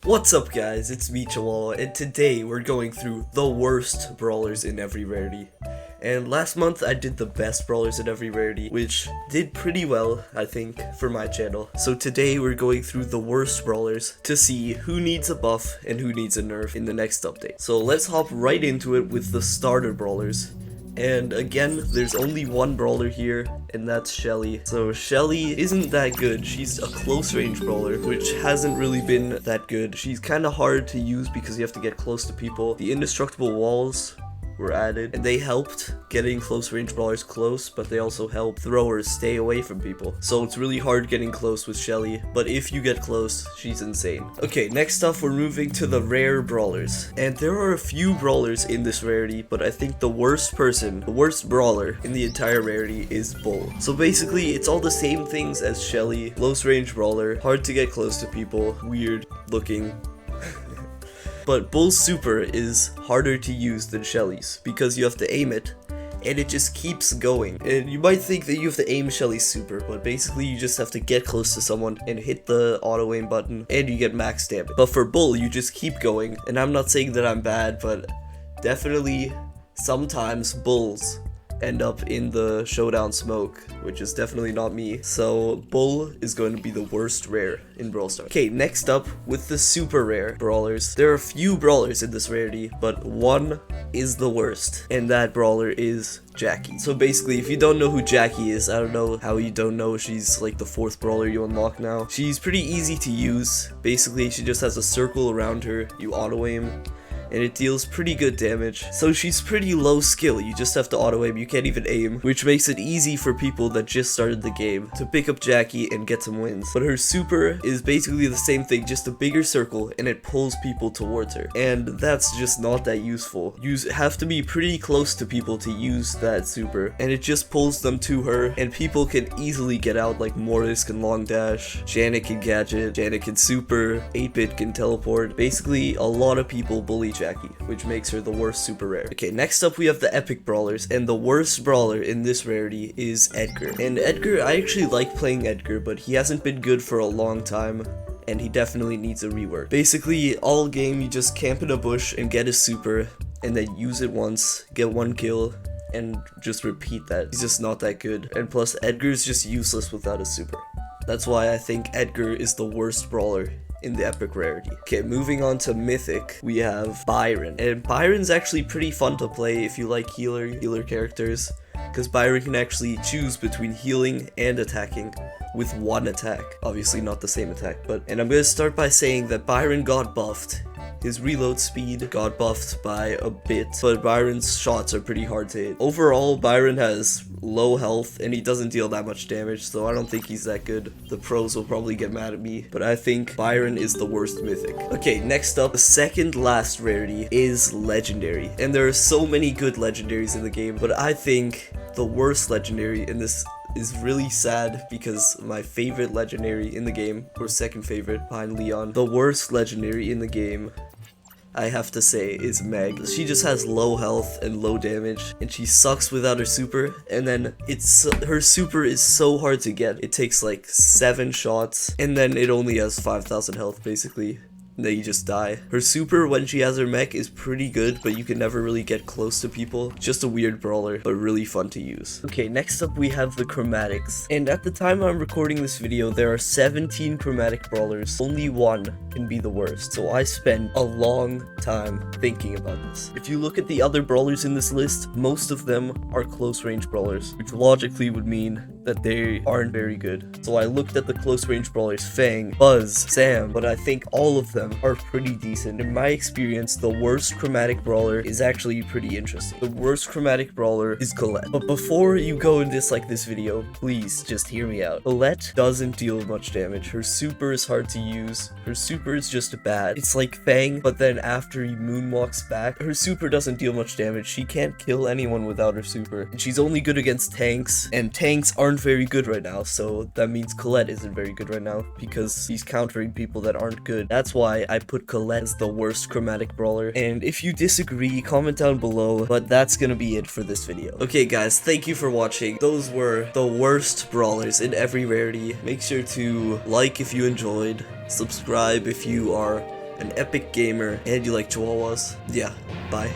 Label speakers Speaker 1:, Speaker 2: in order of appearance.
Speaker 1: What's up guys, it's me Chihuahua, and today we're going through the worst brawlers in every rarity. And last month I did the best brawlers in every rarity, which did pretty well, I think, for my channel. So today we're going through the worst brawlers to see who needs a buff and who needs a nerf in the next update. So let's hop right into it with the starter brawlers. And again, there's only one brawler here, and that's Shelly. So Shelly isn't that good. She's a close range brawler, which hasn't really been that good. She's kind of hard to use because you have to get close to people. The indestructible walls were added, and they helped getting close range brawlers close, but they also help throwers stay away from people. So it's really hard getting close with Shelly, but if you get close, she's insane. Okay, next up we're moving to the rare brawlers. And there are a few brawlers in this rarity, but I think the worst brawler in the entire rarity is Bull. So basically, it's all the same things as Shelly. Close range brawler, hard to get close to people, weird looking. But Bull's super is harder to use than Shelly's because you have to aim it and it just keeps going. And you might think that you have to aim Shelly's super, but basically you just have to get close to someone and hit the auto aim button and you get max damage. But for Bull, you just keep going. And I'm not saying that I'm bad, but definitely sometimes Bulls end up in the showdown smoke, which is definitely not me. So Bull is going to be the worst rare in Brawl Stars. Okay, next up with the super rare brawlers. There are a few brawlers in this rarity, but one is the worst, and that brawler is Jackie. So basically, if you don't know who Jackie is, I don't know how you don't know. She's like the 4th brawler you unlock now. She's pretty easy to use. Basically, she just has a circle around her. You auto aim, and it deals pretty good damage. So she's pretty low skill, you just have to auto aim, you can't even aim, which makes it easy for people that just started the game to pick up Jackie and get some wins. But her super is basically the same thing, just a bigger circle, and it pulls people towards her. And that's just not that useful. You have to be pretty close to people to use that super, and it just pulls them to her, and people can easily get out, like Mortis can long dash, Janet can gadget, Janet can super, 8-bit can teleport. Basically, a lot of people bully Jackie, which makes her the worst super rare. Okay, next up we have the epic brawlers, and the worst brawler in this rarity is Edgar. And Edgar, I actually like playing Edgar, but he hasn't been good for a long time, and he definitely needs a rework. Basically, all game you just camp in a bush and get a super, and then use it once, get 1 kill, and just repeat that. He's just not that good, and plus Edgar's just useless without a super. That's why I think Edgar is the worst brawler in the epic rarity. Okay, moving on to mythic, we have Byron. And Byron's actually pretty fun to play if you like healer characters, because Byron can actually choose between healing and attacking with 1 attack. Obviously not the same attack, and I'm gonna start by saying that Byron got buffed. His reload speed got buffed by a bit, but Byron's shots are pretty hard to hit. Overall, Byron has low health and he doesn't deal that much damage, so I don't think he's that good. The pros will probably get mad at me, but I think Byron is the worst mythic. Okay, next up, the second last rarity is legendary. And there are so many good legendaries in the game, but I think the worst legendary in this is really sad because my favorite legendary in the game, or second favorite behind Leon, the worst legendary in the game, I have to say, is Meg. She just has low health and low damage, and she sucks without her super, and then her super is so hard to get. It takes like 7 shots, and then it only has 5,000 health basically. Then you just die. Her super when she has her mech is pretty good, but you can never really get close to people. Just a weird brawler, but really fun to use. Okay, next up we have the Chromatics. And at the time I'm recording this video, there are 17 Chromatic brawlers. Only one can be the worst. So I spent a long time thinking about this. If you look at the other brawlers in this list, most of them are close range brawlers, which logically would mean that they aren't very good. So I looked at the close range brawlers, Fang, Buzz, Sam, but I think all of them are pretty decent. In my experience, the worst Chromatic brawler is actually pretty interesting. The worst Chromatic brawler is Colette. But before you go and dislike this video, please just hear me out. Colette doesn't deal much damage. Her super is hard to use. Her super is just bad. It's like Fang, but then after he moonwalks back, her super doesn't deal much damage. She can't kill anyone without her super. And she's only good against tanks, and tanks aren't very good right now, so that means Colette isn't very good right now because he's countering people that aren't good. That's why I put Colette as the worst Chromatic brawler, and if you disagree, comment down below, but that's gonna be it for this video. Okay guys, thank you for watching. Those were the worst brawlers in every rarity. Make sure to like if you enjoyed, subscribe if you are an epic gamer, and you like chihuahuas, yeah, bye.